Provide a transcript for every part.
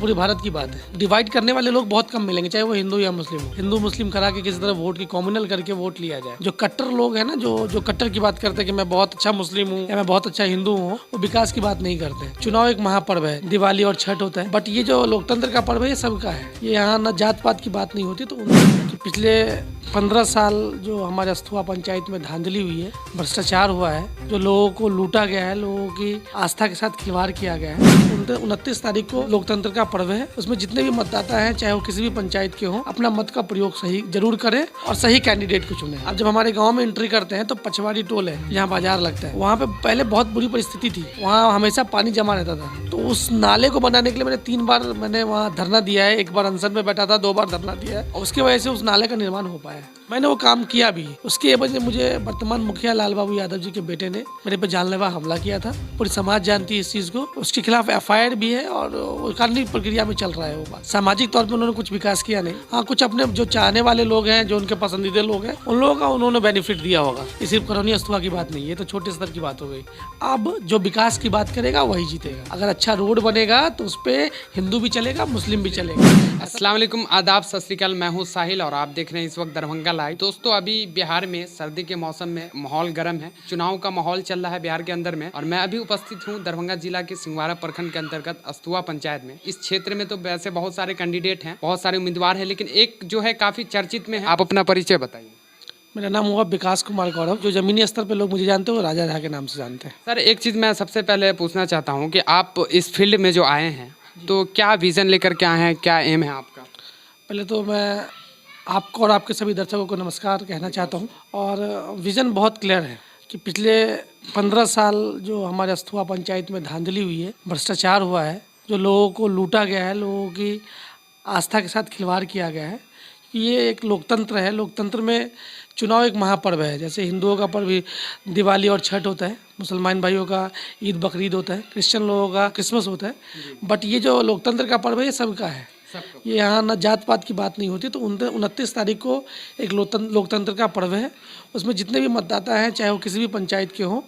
पूरे भारत की बात है। डिवाइड करने वाले लोग बहुत कम मिलेंगे, चाहे वो हिंदू या मुस्लिम हो। हिंदू मुस्लिम करा के किसी तरह वोट की कॉम्युनल करके वोट लिया जाए। जो कट्टर लोग हैं ना, जो कट्टर की बात करते हैं कि मैं बहुत अच्छा मुस्लिम हूँ या मैं बहुत अच्छा हिंदू हूँ, वो विकास की बात नहीं करते। चुनाव एक महापर्व है, दिवाली और छठ होता है, बट ये जो लोकतंत्र का पर्व है ये सबका है। ये यहाँ न जात पात की बात नहीं होती। तो पिछले 15 साल जो हमारे अस्थुआ पंचायत में धांधली हुई है, भ्रष्टाचार हुआ है, जो लोगों को लूटा गया है, लोगों की आस्था के साथ खिलवाड़ किया गया है। 29 तारीख को लोकतंत्र का पर्व है। उसमें जितने भी मतदाता हैं, चाहे वो किसी भी पंचायत के हों, अपना मत का प्रयोग सही जरूर करें और सही कैंडिडेट को चुने। अब जब हमारे गाँव में एंट्री करते हैं तो पछवाड़ी टोल है, जहाँ बाजार लगता है, वहाँ पे पहले बहुत बुरी परिस्थिति थी। वहाँ हमेशा पानी जमा रहता था। तो उस नाले को बनाने के लिए मैंने 3 बार वहाँ धरना दिया है। 1 बार अनशन में बैठा था, 2 बार धरना दिया है और उसकी वजह से उस नाले का निर्माण हो पाया। मैंने वो काम किया भी। उसके वजह मुझे वर्तमान मुखिया लाल बाबू यादव जी के बेटे ने मेरे पे जानलेवा हमला किया था। पूरी समाज जानती है इस चीज को। उसके खिलाफ FIR भी है और कानूनी प्रक्रिया में चल रहा है वो बात। सामाजिक तौर पर उन्होंने कुछ विकास किया नहीं। हाँ, कुछ अपने जो चाहने वाले लोग हैं, जो उनके पसंदीदा लोग हैं, उन लोगों का उन्होंने बेनिफिट दिया होगा। ये सिर्फ करोनी अस्थुआ की बात नहीं है, तो छोटे स्तर की बात हो गई। अब जो विकास की बात करेगा वही जीतेगा। अगर अच्छा रोड बनेगा तो उस पर हिंदू भी चलेगा, मुस्लिम भी चलेगा। अस्सलाम वालेकुम, आदाब, सत श्री अकाल। मैं हूं साहिल और आप देख रहे हैं इस वक्त दरभंगा लाइव। दोस्तों, अभी बिहार में सर्दी के मौसम में माहौल गर्म है। चुनाव का माहौल चल रहा है बिहार के अंदर में और मैं अभी उपस्थित हूं दरभंगा जिला के सिंहवाड़ा प्रखंड के अंतर्गत अस्थुआ पंचायत में। इस क्षेत्र में तो वैसे बहुत सारे कैंडिडेट हैं, बहुत सारे उम्मीदवार हैं, लेकिन एक जो है काफी चर्चित में है। आप अपना परिचय बताइए। मेरा नाम हुआ विकास कुमार गौरव। जो जमीनी स्तर पे लोग मुझे जानते हैं वो राजा झा के नाम से जानते हैं। सर, एक चीज़ मैं सबसे पहले पूछना चाहता हूँ कि आप इस फील्ड में जो आए हैं तो क्या विजन लेकर के आए हैं, क्या एम है आपका? पहले तो मैं आपको और आपके सभी दर्शकों को नमस्कार कहना चाहता हूं। और विज़न बहुत क्लियर है कि पिछले 15 साल जो हमारे अस्थुआ पंचायत में धांधली हुई है, भ्रष्टाचार हुआ है, जो लोगों को लूटा गया है, लोगों की आस्था के साथ खिलवाड़ किया गया है। ये एक लोकतंत्र है। लोकतंत्र में चुनाव एक महापर्व है। जैसे हिंदुओं का पर्व दिवाली और छठ होता है, मुसलमान भाइयों का ईद बकरीद होता है, क्रिश्चियन लोगों का क्रिसमस होता है, बट ये जो लोकतंत्र का पर्व है ये सबका है। ये यहाँ न जात पात की बात नहीं होती। तो 29 तारीख को एक लोकतंत्र का पर्व है। उसमें जितने भी मतदाता हैं, चाहे वो किसी भी पंचायत के हों,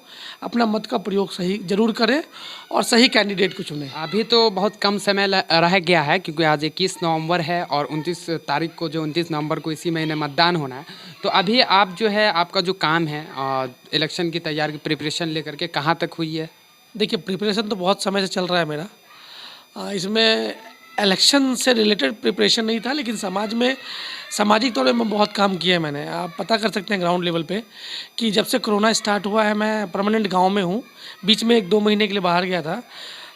अपना मत का प्रयोग सही जरूर करें और सही कैंडिडेट को चुनें। अभी तो बहुत कम समय रह गया है, क्योंकि आज 21 नवंबर है और 29 तारीख को, जो 29 नवंबर को इसी महीने मतदान होना है। तो अभी आप जो है, आपका जो काम है इलेक्शन की तैयारी की प्रिपरेशन लेकर के कहाँ तक हुई है? देखिए, प्रिपरेशन तो बहुत समय से चल रहा है मेरा। इसमें इलेक्शन से रिलेटेड प्रिपरेशन नहीं था, लेकिन समाज में सामाजिक तौर पे बहुत काम किया है मैंने। आप पता कर सकते हैं ग्राउंड लेवल पे कि जब से कोरोना स्टार्ट हुआ है मैं परमानेंट गांव में हूँ। बीच में 1-2 महीने के लिए बाहर गया था।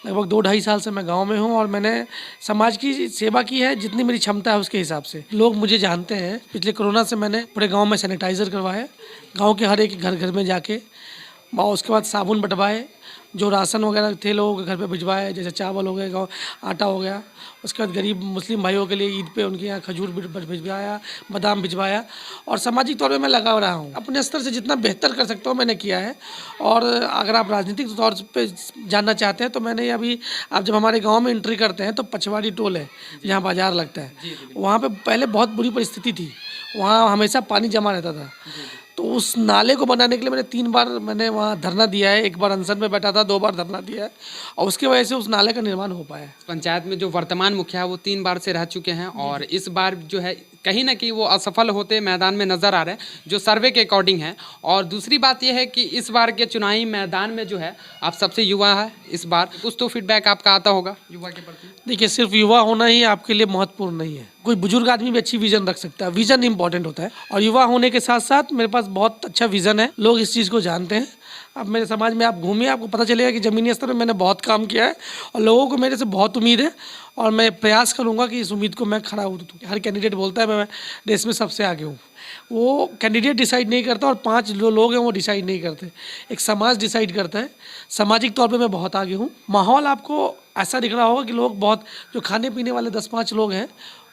लगभग 2-2.5 साल से मैं गांव में हूँ और मैंने समाज की सेवा की है जितनी मेरी क्षमता है उसके हिसाब से। लोग मुझे जानते हैं। पिछले कोरोना से मैंने पूरे गाँव में सैनिटाइज़र करवाए, गाँव के हर एक घर घर में जाके, और उसके बाद साबुन बंटवाए, जो राशन वगैरह थे लोगों के घर पे भिजवाए, जैसे चावल हो गया, आटा हो गया। उसके बाद गरीब मुस्लिम भाइयों के लिए ईद पे उनके यहाँ खजूर भिजवाया, बादाम भिजवाया। और सामाजिक तौर पे मैं लगा रहा हूँ। अपने स्तर से जितना बेहतर कर सकता हूँ मैंने किया है। और अगर आप राजनीतिक तौर पे जानना चाहते हैं तो मैंने अभी, आप जब हमारे गाँव में एंट्री करते हैं तो पछवाड़ी टोल है, जहाँ बाजार लगता है, वहाँ पर पहले बहुत बुरी परिस्थिति थी। वहाँ हमेशा पानी जमा रहता था। तो उस नाले को बनाने के लिए मैंने 3 बार वहाँ धरना दिया है। 1 बार अनशन में बैठा था, 2 बार धरना दिया है और उसकी वजह से उस नाले का निर्माण हो पाया है। पंचायत में जो वर्तमान मुखिया है वो 3 बार से रह चुके हैं और इस बार जो है कहीं ना कहीं वो असफल होते मैदान में नजर आ रहे हैं, जो सर्वे के अकॉर्डिंग है। और दूसरी बात यह है कि इस बार के चुनावी मैदान में जो है आप सबसे युवा है इस बार, कुछ तो फीडबैक आपका आता होगा युवा के प्रति। देखिए, सिर्फ युवा होना ही आपके लिए महत्वपूर्ण नहीं है। कोई बुजुर्ग आदमी भी अच्छी विजन रख सकता है। विजन इंपॉर्टेंट होता है और युवा होने के साथ साथ मेरे पास बहुत अच्छा विजन है। लोग इस चीज़ को जानते हैं। अब मेरे समाज में आप घूमिए, आपको पता चलेगा कि ज़मीनी स्तर पर मैंने बहुत काम किया है और लोगों को मेरे से बहुत उम्मीद है और मैं प्रयास करूंगा कि इस उम्मीद को मैं खरा उतरूं। हर कैंडिडेट बोलता है मैं देश में सबसे आगे हूँ। वो कैंडिडेट डिसाइड नहीं करता और 5 जो लोग हैं वो डिसाइड नहीं करते, एक समाज डिसाइड करता है। सामाजिक तौर पे मैं बहुत आगे हूँ। माहौल आपको ऐसा दिख रहा होगा कि लोग बहुत, जो खाने पीने वाले 10-5 लोग हैं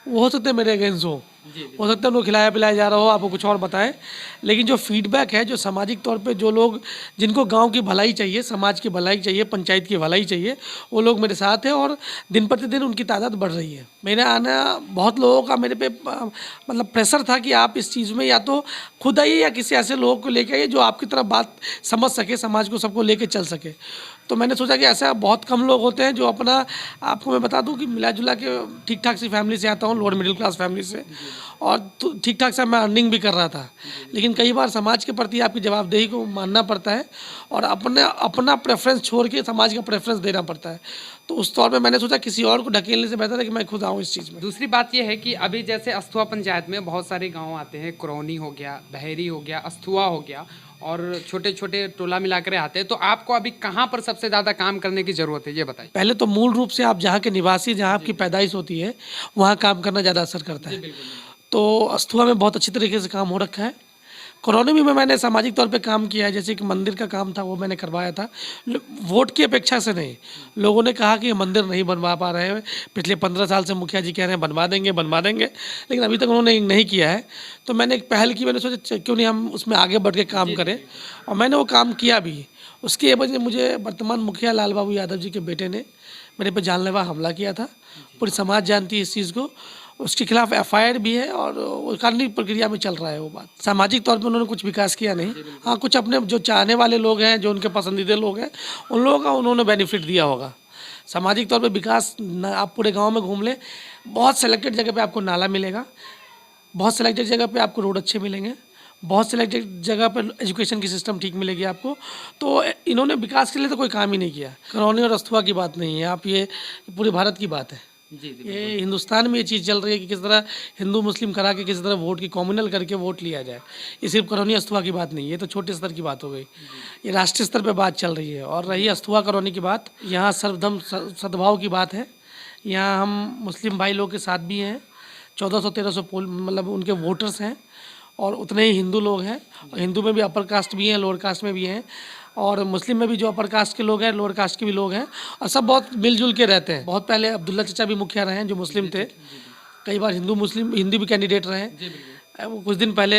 वो हो सकते हैं मेरे अगेंस्ट हो सकता है उनको खिलाया पिलाया जा रहा हो, आपको कुछ और बताएं। लेकिन जो फीडबैक है, जो सामाजिक तौर पे जो लोग, जिनको गांव की भलाई चाहिए, समाज की भलाई चाहिए, पंचायत की भलाई चाहिए, वो लोग मेरे साथ हैं और दिन प्रतिदिन उनकी तादाद बढ़ रही है। मेरा आना, बहुत लोगों का मेरे पे मतलब प्रेशर था कि आप इस चीज़ में या तो खुद आइए या किसी ऐसे लोगों को लेके आइए जो आपकी तरफ बात समझ सके, समाज को सबको लेके चल सके। तो मैंने सोचा कि ऐसा बहुत कम लोग होते हैं जो अपना, आपको मैं बता दूं कि मिला जुला के ठीक ठाक सी फैमिली से आता हूँ, लोअर मिडिल क्लास फैमिली से, और तो ठीक ठाक सा मैं अर्निंग भी कर रहा था। लेकिन कई बार समाज के प्रति आपकी जवाबदेही को मानना पड़ता है और अपना प्रेफरेंस छोड़ के समाज का प्रेफरेंस देना पड़ता है। तो उस तौर पे मैंने सोचा किसी और को ढकेलने से बेहतर है कि मैं खुद आऊँ इस चीज़ में। दूसरी बात यह है कि अभी जैसे अस्थुआ पंचायत में बहुत सारे गांव आते हैं, कुरौनी हो गया, बहेरी हो गया, अस्थुआ हो गया, और छोटे छोटे टोला मिलाकर आते हैं। तो आपको अभी कहाँ पर सबसे ज़्यादा काम करने की ज़रूरत है, ये बताइए। पहले तो मूल रूप से आप जहाँ के निवासी, जहाँ आपकी पैदाइश होती है, वहाँ काम करना ज़्यादा असर करता है। तो अस्थुआ में बहुत अच्छी तरीके से काम हो रखा है। कॉलोनी में मैंने सामाजिक तौर पे काम किया है, जैसे कि मंदिर का काम था वो मैंने करवाया था, वोट की अपेक्षा से नहीं। लोगों ने कहा कि ये मंदिर नहीं बनवा पा रहे हैं, पिछले 15 साल से मुखिया जी कह रहे हैं बनवा देंगे, लेकिन अभी तक उन्होंने नहीं किया है। तो मैंने एक पहल की, मैंने सोचा क्यों नहीं हम उसमें आगे बढ़ के काम करें, और मैंने वो काम किया भी। उसके एवज में मुझे वर्तमान मुखिया लाल बाबू यादव जी के बेटे ने मेरे पे जानलेवा हमला किया था। पूरी समाज जानती है इस चीज़ को, उसके खिलाफ एफआईआर भी है और वो कानूनी प्रक्रिया में चल रहा है वो बात। सामाजिक तौर पे उन्होंने कुछ विकास किया नहीं, हाँ कुछ अपने जो चाहने वाले लोग हैं, जो उनके पसंदीदा लोग हैं, उन लोगों का उन्होंने बेनिफिट दिया होगा। सामाजिक तौर पे विकास आप पूरे गांव में घूम लें, बहुत सेलेक्टेड जगह पे आपको नाला मिलेगा, बहुत सेलेक्टेड जगह पे आपको रोड अच्छे मिलेंगे, बहुत सेलेक्टेड जगह पर एजुकेशन की सिस्टम ठीक मिलेगी आपको। तो इन्होंने विकास के लिए तो कोई काम ही नहीं किया। करौनी और अस्थुआ की बात नहीं है, आप ये पूरे भारत की बात है। ये हिंदुस्तान में ये चीज़ चल रही है कि किस तरह हिंदू मुस्लिम करा के किस तरह वोट की कम्युनल करके वोट लिया जाए। ये सिर्फ करौनी अस्थुआ की बात नहीं है, ये तो छोटे स्तर की बात हो गई, ये राष्ट्रीय स्तर पे बात चल रही है। और रही अस्थुआ करौनी की बात, यहाँ सर्वधर्म सद्भाव की बात है। यहाँ हम मुस्लिम भाई लोग के साथ भी हैं, 1400-1300 पोल मतलब उनके वोटर्स हैं, और उतने ही हिंदू लोग हैं। हिंदू में भी अपर कास्ट भी हैं, लोअर कास्ट में भी हैं, और मुस्लिम में भी जो अपर कास्ट के लोग हैं, लोअर कास्ट के भी लोग हैं, और सब बहुत मिलजुल के रहते हैं। बहुत पहले अब्दुल्ला चचा भी मुखिया रहे हैं जो मुस्लिम थे, कई बार हिंदी भी कैंडिडेट रहे हैं। वो कुछ दिन पहले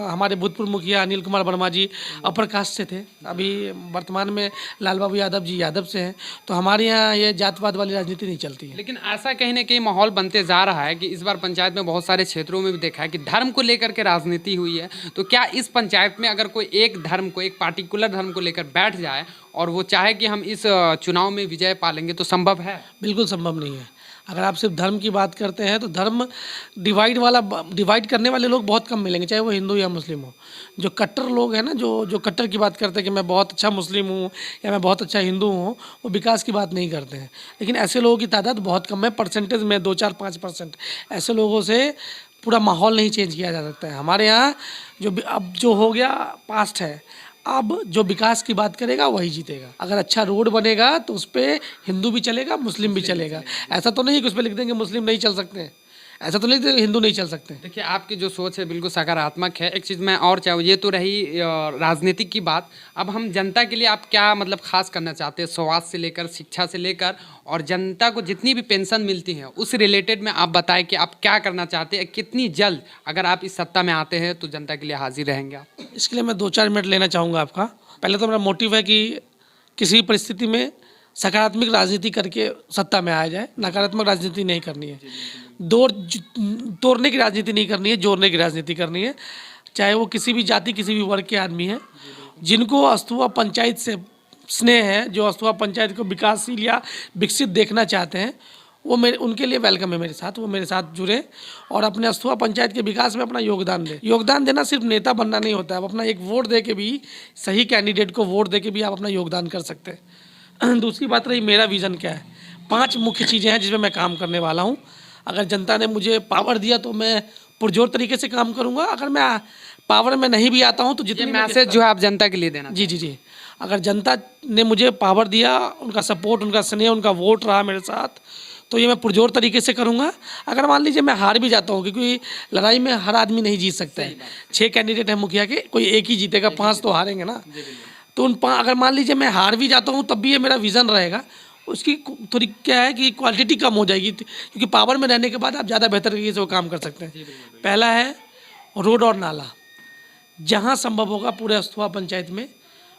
हमारे भूतपूर्व मुखिया अनिल कुमार वर्मा जी अपर कास्ट से थे, अभी वर्तमान में लाल बाबू यादव जी यादव से हैं। तो हमारे यहाँ ये जातवाद वाली राजनीति नहीं चलती है। लेकिन ऐसा कहीं ना कहीं माहौल बनते जा रहा है कि इस बार पंचायत में बहुत सारे क्षेत्रों में भी देखा है कि धर्म को लेकर के राजनीति हुई है। तो क्या इस पंचायत में अगर कोई एक धर्म को, एक पार्टिकुलर धर्म को लेकर बैठ जाए और वो चाहे कि हम इस चुनाव में विजय पालेंगे, तो संभव है? बिल्कुल संभव नहीं है। अगर आप सिर्फ धर्म की बात करते हैं तो धर्म डिवाइड करने वाले लोग बहुत कम मिलेंगे, चाहे वो हिंदू या मुस्लिम हो। जो कट्टर लोग हैं ना, जो कट्टर की बात करते हैं कि मैं बहुत अच्छा मुस्लिम हूँ या मैं बहुत अच्छा हिंदू हूँ, वो विकास की बात नहीं करते हैं। लेकिन ऐसे लोगों की तादाद बहुत कम है, परसेंटेज में 2-4-5%। ऐसे लोगों से पूरा माहौल नहीं चेंज किया जा सकता है। हमारे यहाँ अब जो हो गया पास्ट है, अब जो विकास की बात करेगा वही जीतेगा। अगर अच्छा रोड बनेगा तो उस पर हिंदू भी चलेगा, मुस्लिम भी चलेगा। ऐसा तो नहीं कि उस पर लिख देंगे मुस्लिम नहीं चल सकते हैं, ऐसा तो नहीं कि हिंदू नहीं चल सकते। देखिए, आपकी जो सोच है बिल्कुल सकारात्मक है। एक चीज़ मैं और चाहूँ, ये तो रही राजनीतिक की बात। अब हम जनता के लिए आप क्या मतलब खास करना चाहते हैं, स्वास्थ्य से लेकर, शिक्षा से लेकर, और जनता को जितनी भी पेंशन मिलती है उस रिलेटेड में आप बताएं कि आप क्या करना चाहते हैं, कितनी जल्द अगर आप इस सत्ता में आते हैं तो जनता के लिए हाजिर रहेंगे आप? इसके लिए मैं 2-4 मिनट लेना चाहूँगा आपका। पहले तो मेरा मोटिव है कि किसी भी परिस्थिति में सकारात्मक राजनीति करके सत्ता में आया जाए, नकारात्मक राजनीति नहीं करनी है। तोड़ने की राजनीति नहीं करनी है, जोड़ने की राजनीति करनी है। चाहे वो किसी भी जाति, किसी भी वर्ग के आदमी हैं, जिनको अस्थुआ पंचायत से स्नेह है, जो अस्थुआ पंचायत को विकासशील या विकसित देखना चाहते हैं, वो उनके लिए वेलकम है मेरे साथ। वो मेरे साथ जुड़े और अपने अस्थुआ पंचायत के विकास में अपना योगदान दें। योगदान देना सिर्फ नेता बनना नहीं होता है, आप अपना एक वोट दे के भी, सही कैंडिडेट को वोट दे के भी आप अपना योगदान कर सकते हैं। दूसरी बात रही मेरा विज़न क्या है, 5 मुख्य चीज़ें हैं जिसमें मैं काम करने वाला हूँ। अगर जनता ने मुझे पावर दिया तो मैं पुरजोर तरीके से काम करूँगा। अगर मैं पावर में नहीं भी आता हूँ तो जितनी मैसेज जो है आप जनता के लिए देना? जी, अगर जनता ने मुझे पावर दिया, उनका सपोर्ट, उनका स्नेह, उनका वोट रहा मेरे साथ, तो ये मैं पुरजोर तरीके से करूँगा। अगर मान लीजिए मैं हार भी जाता हूँ, क्योंकि लड़ाई में हर आदमी नहीं जीत सकता है। 6 कैंडिडेट हैं मुखिया के, कोई एक ही जीतेगा, 5 तो हारेंगे ना। तो अगर मान लीजिए मैं हार भी जाता हूँ तब भी ये मेरा विज़न रहेगा। उसकी थोड़ी क्या है कि क्वालिटी कम हो जाएगी, क्योंकि पावर में रहने के बाद आप ज़्यादा बेहतर तरीके से वो काम कर सकते हैं। पहला है रोड और नाला, जहाँ संभव होगा पूरे अस्थुआ पंचायत में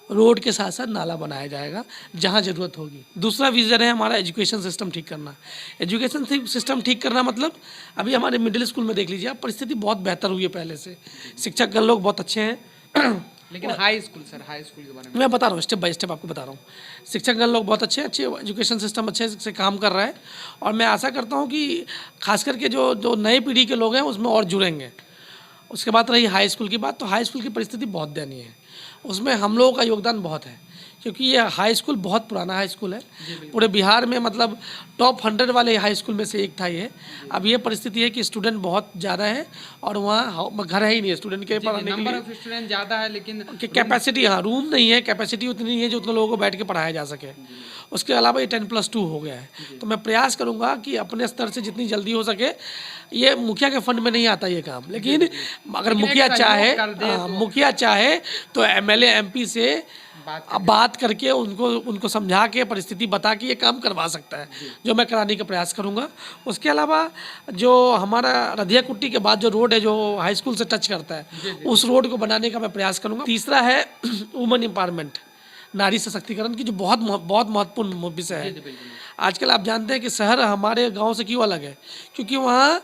रोड के साथ साथ नाला बनाया जाएगा जहाँ ज़रूरत होगी। दूसरा विज़न है हमारा एजुकेशन सिस्टम ठीक करना। एजुकेशन सिस्टम ठीक करना मतलब अभी हमारे मिडिल स्कूल में देख लीजिए आप, परिस्थिति बहुत बेहतर हुई है पहले से। शिक्षकगण लोग बहुत अच्छे हैं, लेकिन high school sir, high school के बारे में मैं बता रहा हूँ, स्टेप बाय स्टेप आपको बता रहा हूँ। शिक्षकगण लोग बहुत अच्छे एजुकेशन सिस्टम अच्छे से काम कर रहा है, और मैं आशा करता हूँ कि खास करके जो जो नई पीढ़ी के लोग हैं उसमें और जुड़ेंगे। उसके बाद रही हाई स्कूल की बात, तो हाई स्कूल की परिस्थिति बहुत दयनीय है। उसमें हम लोगों का योगदान बहुत है, क्योंकि ये हाई स्कूल बहुत पुराना हाई स्कूल है। पूरे बिहार में मतलब टॉप 100 वाले हाई स्कूल में से एक था ये। अब ये परिस्थिति है कि स्टूडेंट बहुत ज़्यादा है और वहाँ घर है ही नहीं स्टूडेंट के पढ़ने के नंबर लिए। ऑफ स्टूडेंट ज़्यादा है लेकिन कैपेसिटी, हाँ, रूम नहीं है, कैपेसिटी उतनी नहीं है जो उतने लोगों को बैठ के पढ़ाया जा सके। उसके अलावा ये 10+2 हो गया है। तो मैं प्रयास करूंगा कि अपने स्तर से जितनी जल्दी हो सके, ये मुखिया के फंड में नहीं आता ये काम, लेकिन अगर मुखिया चाहे, मुखिया चाहे तो एमएलए एमपी से बात करके उनको समझा के परिस्थिति बता के ये काम करवा सकता है, जो मैं कराने का प्रयास करूंगा। उसके अलावा जो हमारा रधिया कुट्टी के बाद जो रोड है जो हाई स्कूल से टच करता है, उस रोड को बनाने का मैं प्रयास करूंगा। तीसरा है वुमेन एम्पावरमेंट, नारी सशक्तिकरण की, जो बहुत महत्वपूर्ण विषय है। आजकल आप जानते हैं कि शहर हमारे गांव से क्यों अलग है, क्योंकि वहाँ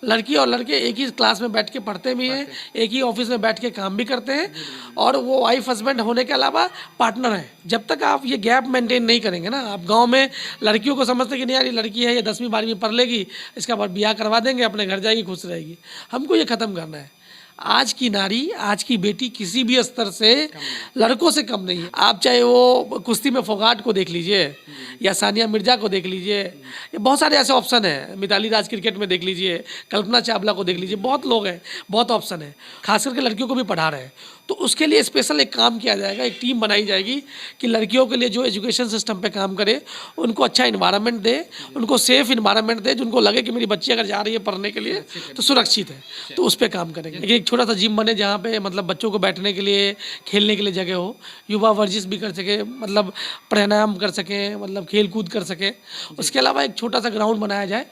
लड़की और लड़के एक ही क्लास में बैठ के पढ़ते भी हैं, एक ही ऑफिस में बैठ के काम भी करते हैं, और वो वाइफ हस्बैंड होने के अलावा पार्टनर है। जब तक आप ये गैप मेंटेन नहीं करेंगे ना, आप गांव में लड़कियों को समझते कि नहीं यार ये लड़की है, ये 10वीं 12वीं पढ़ लेगी, इसका बाद ब्याह करवा देंगे, अपने घर जाएगी, खुश रहेगी। हमको ये ख़त्म करना है। आज की नारी, आज की बेटी किसी भी स्तर से लड़कों से कम नहीं है। आप चाहे वो कुश्ती में फोगाट को देख लीजिए, या सानिया मिर्जा को देख लीजिए, ये बहुत सारे ऐसे ऑप्शन हैं। मिताली राज क्रिकेट में देख लीजिए, कल्पना चावला को देख लीजिए, बहुत लोग हैं, बहुत ऑप्शन है। खास करके लड़कियों को भी पढ़ा रहे हैं। तो उसके लिए स्पेशल एक काम किया जाएगा, एक टीम बनाई जाएगी कि लड़कियों के लिए जो एजुकेशन सिस्टम पे काम करे, उनको अच्छा इन्वायरमेंट दे, उनको सेफ इन्वायरमेंट दे, जिनको लगे कि मेरी बच्ची अगर जा रही है पढ़ने के लिए तो सुरक्षित है, तो उस पर काम करेंगे। एक छोटा सा जिम बने जहाँ पे मतलब बच्चों को बैठने के लिए, खेलने के लिए जगह हो, युवा वर्जिश भी कर सके, मतलब प्राणायाम कर सकें, मतलब खेल कूद कर सके। उसके अलावा एक छोटा सा ग्राउंड बनाया जाए।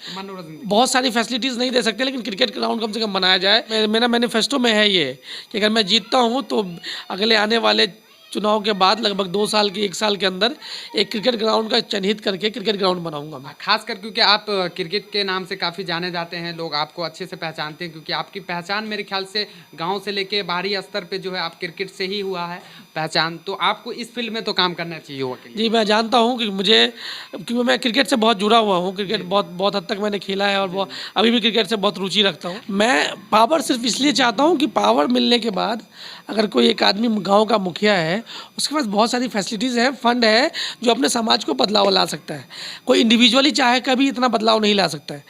बहुत सारी फैसिलिटीज़ नहीं दे सकते, लेकिन क्रिकेट ग्राउंड कम से कम बनाया जाए। मेरा मैनिफेस्टो में है ये कि अगर मैं जीतता हूँ तो अगले आने वाले चुनाव के बाद लगभग 2 साल की 1 साल के अंदर एक क्रिकेट ग्राउंड का चिन्हित करके क्रिकेट ग्राउंड बनाऊंगा मैं। खासकर क्योंकि आप क्रिकेट के नाम से काफ़ी जाने जाते हैं, लोग आपको अच्छे से पहचानते हैं, क्योंकि आपकी पहचान मेरे ख्याल से गांव से लेके बाहरी स्तर पे जो है आप क्रिकेट से ही हुआ है पहचान। तो आपको इस फील्ड में तो काम करना चाहिए हुआ के लिए। जी, मैं जानता हूँ कि क्योंकि मैं क्रिकेट से बहुत जुड़ा हुआ हूँ, क्रिकेट बहुत हद तक मैंने खेला है, और अभी भी क्रिकेट से बहुत रुचि रखता हूँ। मैं पावर सिर्फ इसलिए चाहता हूँ कि पावर मिलने के बाद अगर कोई एक आदमी गाँव का मुखिया है, उसके पास बहुत सारी फैसिलिटीज़ है, फंड है, जो अपने समाज को बदलाव ला सकता है। कोई इंडिविजुअली चाहे कभी इतना बदलाव नहीं ला सकता है।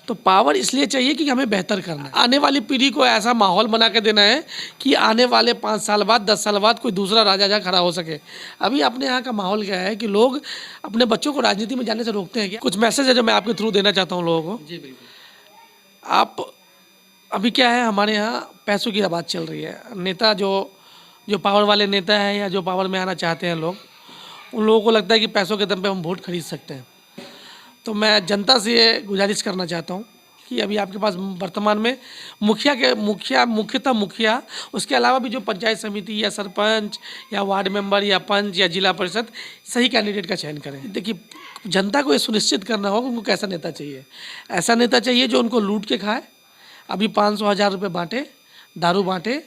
तो पावर इसलिए चाहिए कि हमें बेहतर करना है। आने वाली पीढ़ी को ऐसा माहौल बना के देना है कि आने वाले 5 साल बाद, 10 साल बाद कोई दूसरा राजा जहाँ खड़ा हो सके। अभी अपने यहाँ का माहौल क्या है कि लोग अपने बच्चों को राजनीति में जाने से रोकते हैं। क्या कुछ मैसेज है जो मैं आपके थ्रू देना चाहता हूँ लोगों को। जी बिल्कुल। आप अभी क्या है, हमारे यहाँ पैसों की बात चल रही है। नेता जो पावर वाले नेता हैं या जो पावर में आना चाहते हैं लोग, उन लोगों को लगता है कि पैसों के दम पे हम वोट खरीद सकते हैं। तो मैं जनता से ये गुजारिश करना चाहता हूँ कि अभी आपके पास वर्तमान में मुख्यतः मुखिया, उसके अलावा भी जो पंचायत समिति या सरपंच या वार्ड मेंबर या पंच या जिला परिषद, सही कैंडिडेट का चयन करें। देखिए, जनता को ये सुनिश्चित करना होगा उनको कैसा नेता चाहिए। ऐसा नेता चाहिए जो उनको लूट के खाए, अभी 500-1000 रुपये बांटे, दारू बांटे,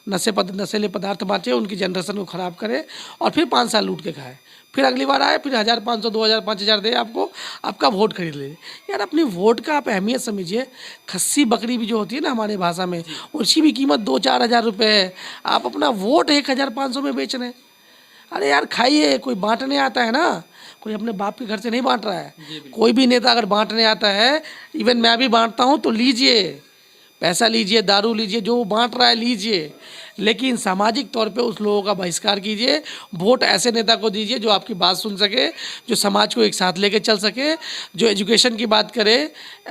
नशेले पदार्थ बांटे, उनकी जनरेशन को ख़राब करे, और फिर 5 साल लूट के खाए, फिर अगली बार आए, फिर 1500, 2000, 5000 दे आपको, आपका वोट खरीद ले। यार अपनी वोट का आप अहमियत समझिए। खस्सी बकरी भी जो होती है ना हमारे भाषा में, उसकी भी कीमत 2-4 हज़ार रुपये है। आप अपना वोट 1500 में बेच रहे हैं। अरे यार खाइए, कोई बांटने आता है ना, कोई अपने बाप के घर से नहीं बांट रहा है। कोई भी नेता अगर बांटने आता है, इवन मैं भी बांटता हूँ, तो लीजिए, पैसा लीजिए, दारू लीजिए, जो बांट रहा है लीजिए, लेकिन सामाजिक तौर पे उस लोगों का बहिष्कार कीजिए। वोट ऐसे नेता को दीजिए जो आपकी बात सुन सके, जो समाज को एक साथ लेके चल सके, जो एजुकेशन की बात करे,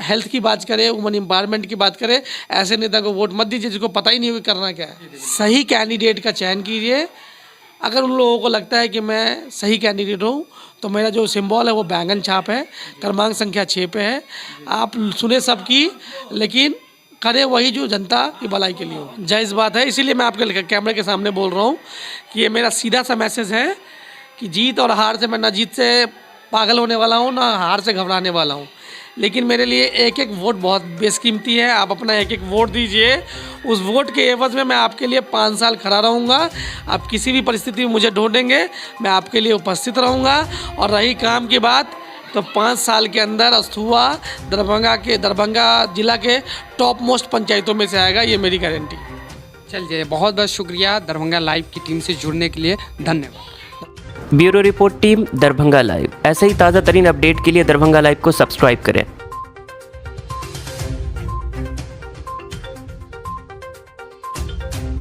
हेल्थ की बात करे, वुमेन एम्पावरमेंट की बात करे। ऐसे नेता को वोट मत दीजिए जिसको पता ही नहीं हो करना क्या है। सही कैंडिडेट का चयन कीजिए। अगर उन लोगों को लगता है कि मैं सही कैंडिडेट हूँ, तो मेरा जो सिंबल है वो बैंगन छाप है, क्रमांक संख्या 6 पे है। आप सुने सबकी, लेकिन करे वही जो जनता की भलाई के लिए हो। जायज़ बात है, इसीलिए मैं आपके कैमरे के सामने बोल रहा हूँ कि ये मेरा सीधा सा मैसेज है कि जीत और हार से मैं ना जीत से पागल होने वाला हूँ, ना हार से घबराने वाला हूँ। लेकिन मेरे लिए एक एक वोट बहुत बेशकीमती है। आप अपना एक एक वोट दीजिए, उस वोट के एवज में मैं आपके लिए 5 साल खड़ा रहूँगा। आप किसी भी परिस्थिति में मुझे ढूंढेंगे, मैं आपके लिए उपस्थित रहूँगा। और रही काम की बात, तो 5 साल के अंदर अस्थुआ दरभंगा जिला के टॉप मोस्ट पंचायतों में से आएगा, ये मेरी गारंटी। चलिए, बहुत बहुत शुक्रिया दरभंगा लाइव की टीम से जुड़ने के लिए, धन्यवाद। Bureau report team Darbhanga live. ऐसे ही ताज़ा तरीन अपडेट के लिए दरभंगा लाइव को सब्सक्राइब करें।